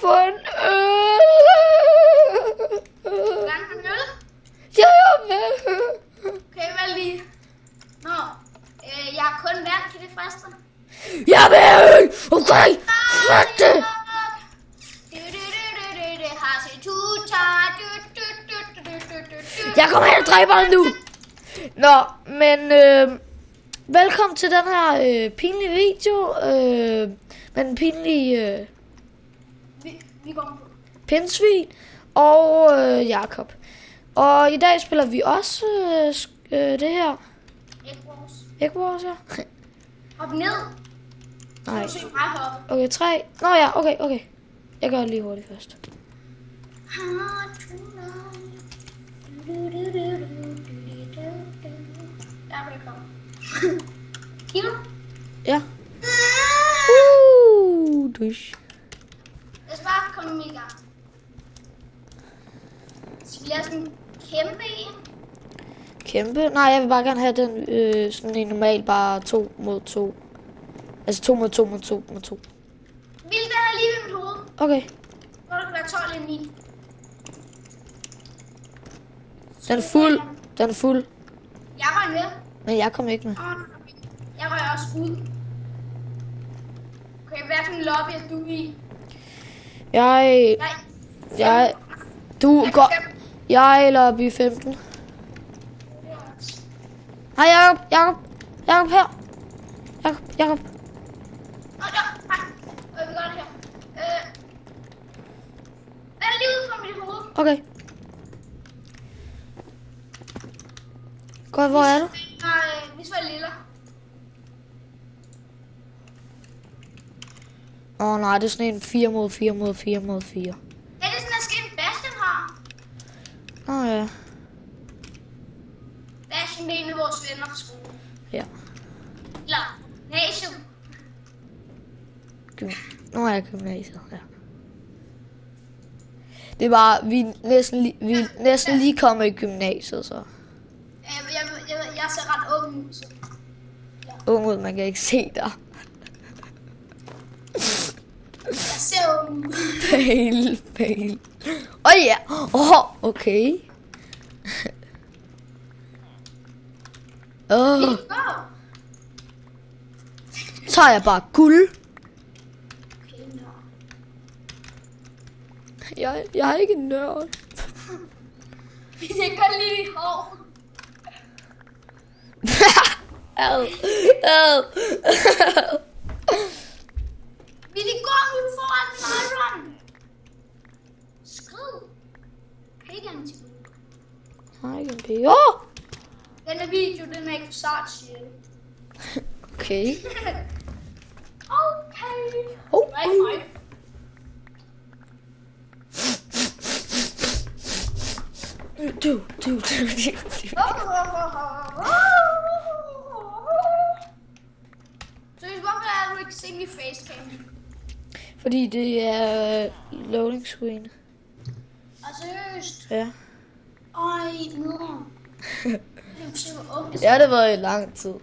få en øl. Gerne en øl? Ja, jeg vil. Okay, hvad lige? Nå, jeg har kun vand, kan det friste? Jeg vil. Okay, fuck det. Jeg kommer hen og dræber dig nu. Nå, men velkommen til den her pinlige video. Med den pinlige Vi går på. pindsvin og Jakob. Og i dag spiller vi også det her. Egg Wars, ja. Hop ned. Nej. Du se mig hoppe. Okay, 3. Nå ja, okay. Jeg gør det lige hurtigt først. Der vil jeg komme. Kigger du? Ja. Dusch. Lad os bare komme i gang. Skal vi lave sådan en kæmpe en? Kæmpe? Nej, jeg vil bare gerne have den sådan en normal, bare 2 mod 2. Altså 2 mod 2 mod 2 mod 2. Vil den her lige ved mit hoved? Okay. Hvor der kan være 12 eller 9. Den er fuld. Jeg røg med. Men jeg kommer ikke med. Jeg røg også ud. Okay, hvad for en lobby er du i? Jeg er lobby 15. Hej Jakob her. Jakob. Vi gør det her. Den er lige ude fra mit hoved. Okay. Godt, hvor er du? Vi skal lille. Nej, det er sådan en 4 mod 4 mod 4 mod 4. Ja, det er sådan en skin Bastian har. Ja. Bastian er en af vores venner fra skolen. Ja. Eller gymnasium. Nu er jeg gymnasiet, ja. Det er bare, vi er næsten lige kommet i gymnasiet, så. Jeg ser ret ung ud, så. Ja. Ung ud, man kan ikke se dig. Jeg ser ung ud. Fail. Ja. Okay. Så tager jeg bare guld. Okay, nå. Jeg er ikke en nørd. Jeg kan lige i hår. Vil I gå nu foran Myron? Skriv. Pagan til mig. Nej, ikke en pige. Denne video, den er ikke sart, siger jeg. Okay. Okay. Nej. Du. Seriøst, hvorfor er du ikke se min facecam? Fordi det er loading screen. Seriøst? Ja. Ej, nu. Det har det været i lang tid.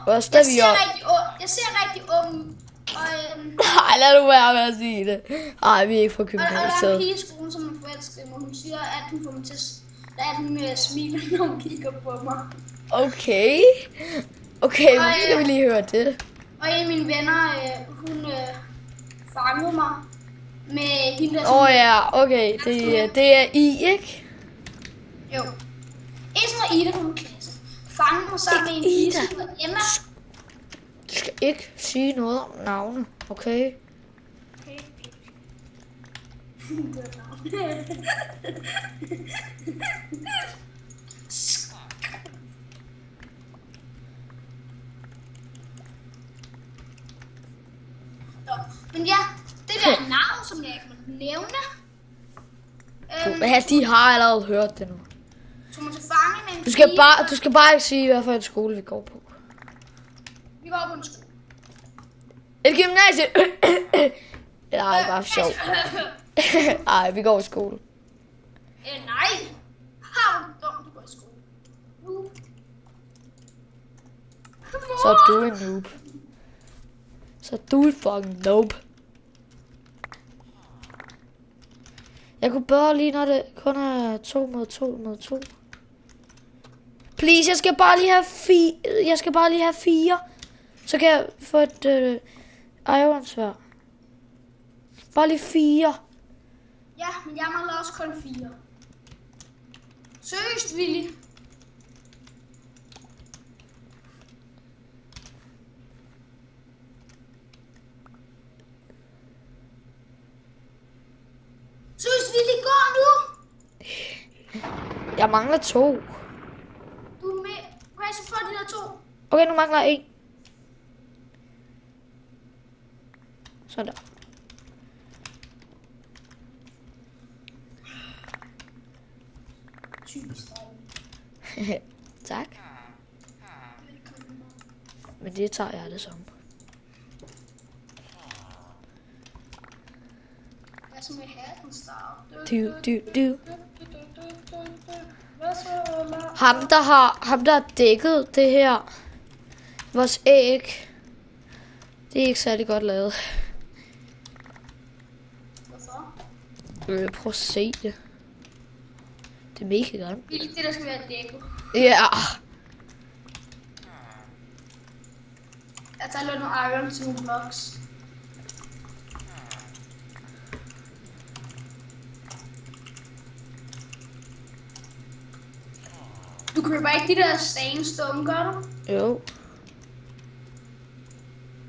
Jeg ser rigtig ung ud. Nej, lad du være med at sige det. Nej, vi er ikke fra Og der er gymnasiet. en pige i skolen, som er forelsket, og hun siger, at hun får mig til at hun smiler, når hun kigger på mig. Okay, vi kan lige høre det. Og en af mine venner, hun fangede mig med hende der. Ja, okay, det er I, ikke? Jo. En som var Ida på min klasse. Fangede mig sammen med en pige, som hedder Emma. Du skal ikke sige noget om navne, okay? Okay. Men ja, det der navn, som jeg ikke må nævne. De har allerede hørt det nu. Tog mig til fange med en Du skal bare ikke sige, hvad for en skole vi går på. Vi går på en skole. Et gymnasie! Nej, bare for sjov. Ej, vi går i skole. Nej. Har du dumt, du går i skole? Så er du en noob. Så er du en fucking noob. Jeg kunne bedre lige, når det kun er 2 mod 2 mod 2. Please, jeg skal bare lige have 4. Så kan jeg få et iron sværd. Bare lige 4. Ja, men jeg mangler også kun 4. Seriøst, Willy. Seriøst, Willy, gå nu! Jeg mangler 2. Du er med. Okay, så får de der 2. Okay, nu mangler jeg 1. Sådan der. Typisk dig. Tak. Men det tager jeg det som. Hvad så med hatten, Star? Du. Ham der har dækket det her. Vores æg. Det er ikke særlig godt lavet. Hvorfor? Prøv at se det. Det er mega godt. Det er ikke det, der skal være dækket. Ja. Jeg tager lidt noget iron til nogle blocks. Du køber ikke de der sandstone, gør du? Jo.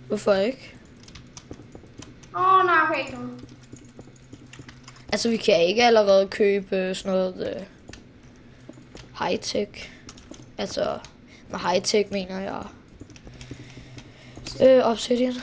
Hvorfor ikke? Nej, okay, ikke nu. Altså, vi kan ikke allerede købe sådan noget high-tech. Altså, med high-tech mener jeg obsidian.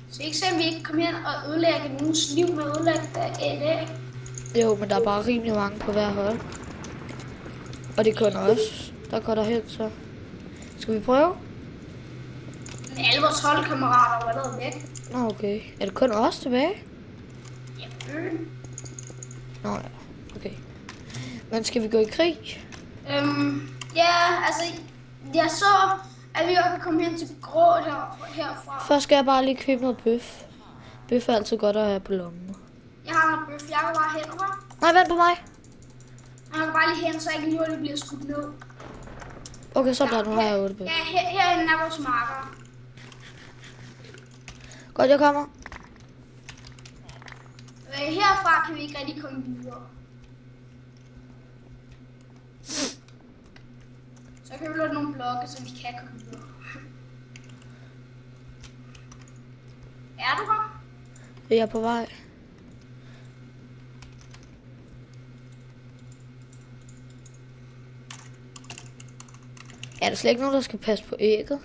Så ikke se, om vi ikke kommer hen og ødelægger nogens liv med ødelægget af det. Jo, men der er bare rimelig mange på hver hold. Og det er kun os, der går derhen, så... Skal vi prøve? Men alle vores holdkammerater var allerede væk. Nå, okay. Er det kun os tilbage? Ja. Nå, ja. Okay. Men skal vi gå i krig? Ja, altså... Jeg så, at vi også kan komme hen til grå herfra. Først skal jeg bare lige købe noget bøf. Bøf er altid godt at have på lommen. Jeg har noget bøf. Jeg går bare hen, okay? Nej, vent på mig. Jeg går bare lige hen, så jeg ikke lige bliver skudt ned. Okay, så der nu har jeg 8 bøf. Ja, herinde er vores marker. Godt, jeg kommer. Herfra kan vi ikke rigtig komme videre. Så kan vi lukke nogle blokke, så vi kan komme videre. Er du her? Jeg er på vej. Er der slet ikke nogen, der skal passe på ægget?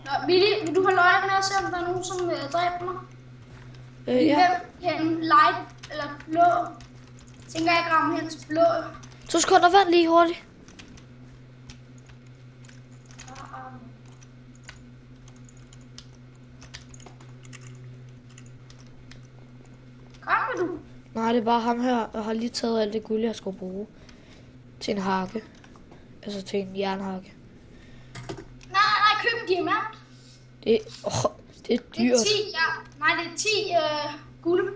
Nå, Willy, vil du have løg med at se, om der er nogen, som dræber mig? Ja. Hvem light eller blå? Tænker jeg gramme hen til blå. 2 sekunder, vent lige hurtigt. Kommer du? Nej, det er bare ham her. Jeg har lige taget alt det guld, jeg skulle bruge. Til en hakke. Altså til en jernhakke. Nej, køb en diamant. Det er dyrt. Det er 10, ja. Nej, det er 10 guld.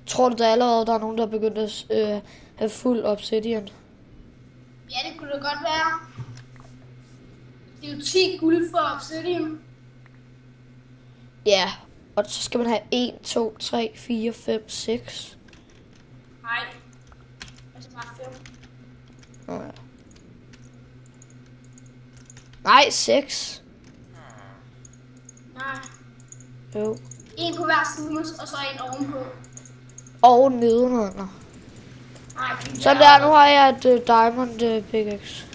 Tror du, der er nogen, der er begyndt at have fuld obsidian? Ja, det kunne det godt være. Det er jo 10 guld for obsidian. Ja, og så skal man have 1, 2, 3, 4, 5, 6. Nej. Altså bare 5. Nå ja. Nej, 6. Nej. Jo. En på hver side, og så en ovenpå. Og nedenunder. Nej, Så der, nu har jeg et diamond pickaxe.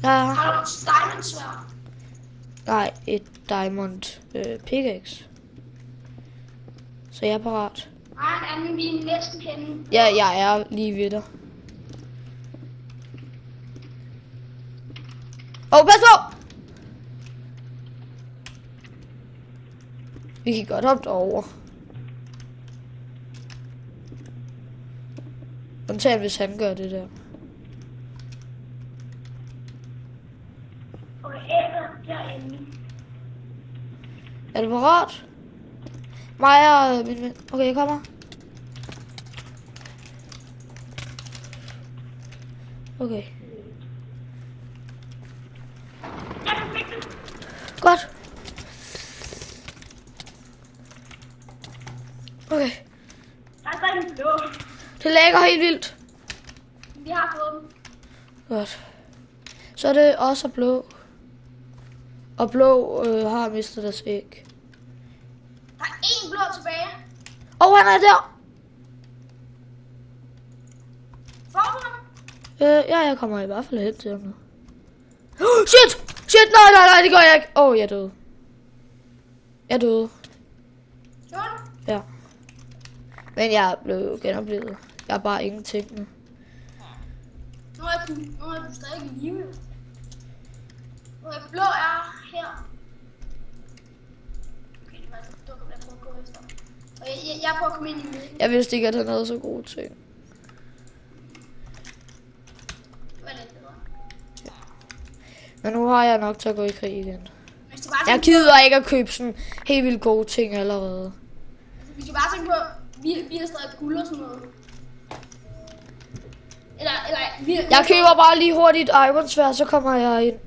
Ja, Har du et diamond sværd? nej, et diamond pickaxe. Så jeg er parat. Nej, men vi er næsten henne. Ja, jeg er lige ved dig. Pas på! Vi kan godt hoppe derover. Undtagen hvis han gør det der. Okay, derinde. Er du parat? Mig og min ven. Okay, jeg kommer. Okay. Godt. Okay. Der er så en blå. Det lægger helt vildt. Vi har fået dem. Godt. Så er det også blå. Og blå har mistet deres æg. Der er en blå tilbage. Han er der. Får du ham? Ja, jeg kommer i hvert fald hen til ham nu. Shit! Shit! Nej, det gør jeg ikke. Jeg døde. Jeg døde. Gjorde du? Ja. Men jeg blev genoplevet. Jeg er bare ingenting nu. Nu er du stadig i live. Okay, blå er her. Okay, det var altså dumt, at jeg prøver at gå efter. Og jeg prøver at komme ind i midten. Jeg vidste ikke, at han havde så gode ting. Det var lidt bedre. Men nu har jeg nok til at gå i krig igen. Hvis du bare Jeg gider ikke at købe sådan helt vildt gode ting allerede. Altså, vi skal bare tænke på, vi har stadig guld og sådan noget. Jeg køber bare lige hurtigt Ironsvær, så kommer jeg ind.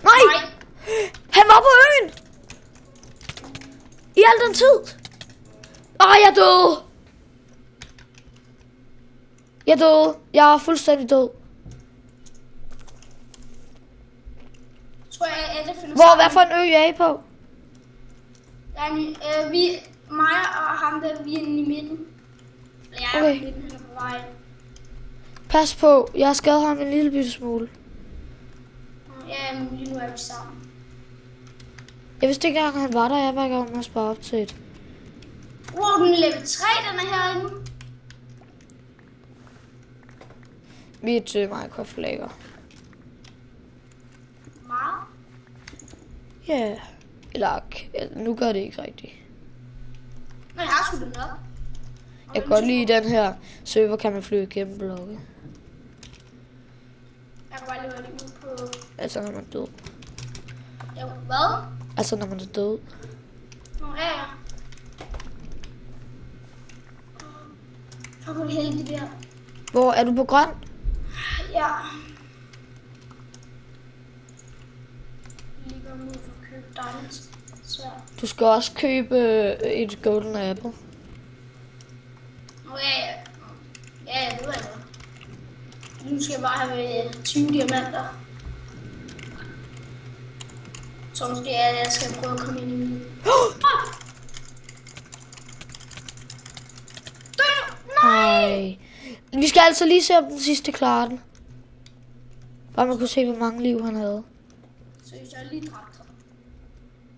Nej! Han var på øen! I al den tid! Jeg døde! Jeg døde. Jeg er fuldstændig død. Tror jeg, at det finder Hvad for en ø er I på? Mig og ham der, vi er inde i midten. Jeg er Okay. i midten, han er på vej. Pas på, jeg har skadet ham en lille bitte smule. Ja, men lige nu er vi sammen. Jeg vidste ikke engang, han var der. Jeg var i gang med at spare op til et. Den er level 3, den er herinde. Mit Minecraft lægger. Meget. Ja. Eller nu gør det ikke rigtigt. Men jeg har sgu det nok. Jeg kan godt lide den her server, kan man flyve igennem blokke. Jeg kan bare lige være lige ud på... Altså når man er død. Ja, hvad? Altså når man er død. Ja. Så kunne det heldigt der. Hvor er du på grøn? Ja. Lige går ud for at købe diamonds. Svært. Du skal også købe et golden apple. Ja, det ved jeg godt. Nu skal jeg bare have 20 diamanter. Så måske jeg skal prøve at komme ind i min. Nej. Vi skal altså lige se, om den sidste klarer den. Bare man kunne se, hvor mange liv han havde. Så jeg er lige dræbt ham.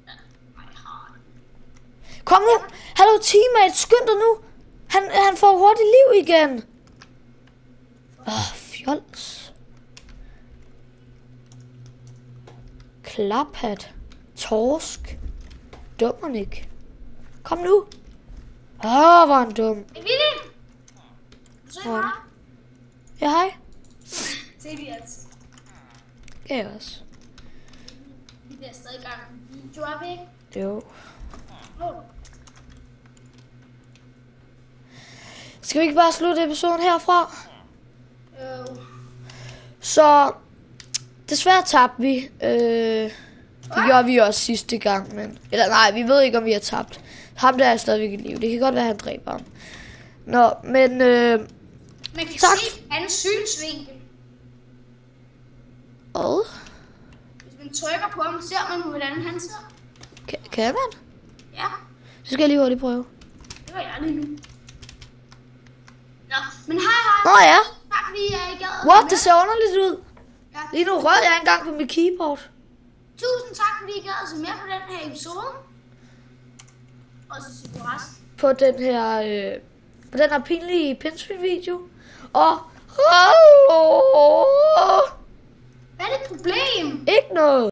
Ja, jeg har det. Kom nu! Hallo teammate, skynd dig nu! Han får hurtigt liv igen. Fjols. Klaphat. Torsk. Dummernik. Kom nu. Hvor han dum. Willy! Se mig. Ja, hej. Se vi altså. Ja, jeg også. Vi bliver stadig i gang med video, er vi ikke? Jo. Skal vi ikke bare slutte episoden herfra? Så desværre tabte vi. Det gjorde vi også sidste gang, men... Eller nej, vi ved ikke, om vi har tabt. Ham der er stadigvæk i live. Det kan godt være, at han dræber ham. Nå, men... Man kan tak. se hans synsvinkel. Hvad? Hvis man trykker på ham, ser man, hvordan han ser. Kan man? Ja, Så skal jeg lige hurtigt prøve. det var jeg lige nu. Nå, men hej. Nå ja. Tak fordi jeg ikke gad. What? Det ser underligt ud. Ja. Lige nu rød jeg engang på mit keyboard. Tusind tak fordi I gad at se med på den her episode. Og så siger du resten. På den her pinlige pindsvin-video. Og Hvad er det problem? ikke noget.